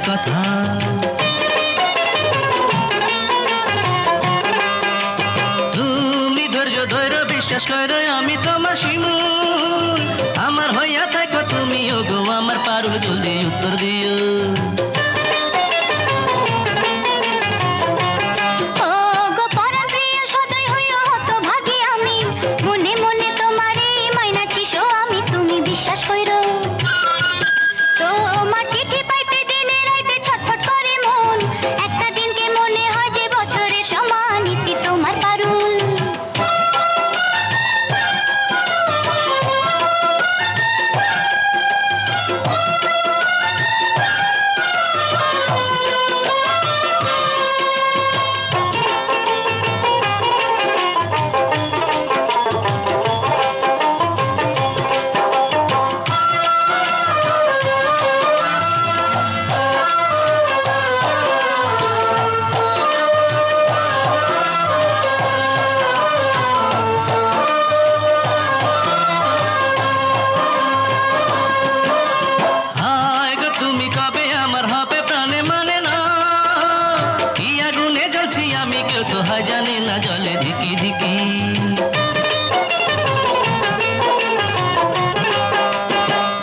কথা। তুমি ধৈর্য ধৈর্য বিশ্বাস করো আমি তোমার শিমুল, আমার হইয়া থাকো তুমি ওগো আমার পারুল, জলদি উত্তর দিও। জানে না জলে ধিকি ধিকি,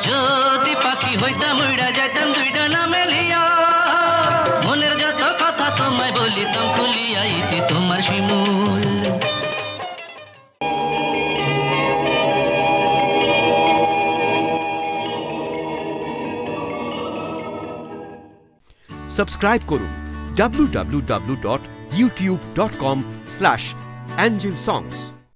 যদি পাখি হইতাম উড়া যাইতাম দুইটা না মেলিয়া, মনের যত কথা তোমায় বলিতাম খুলিয়া, ইতি তোমার শিমুল। সাবস্ক্রাইব করুন www.youtube.com/angelsongs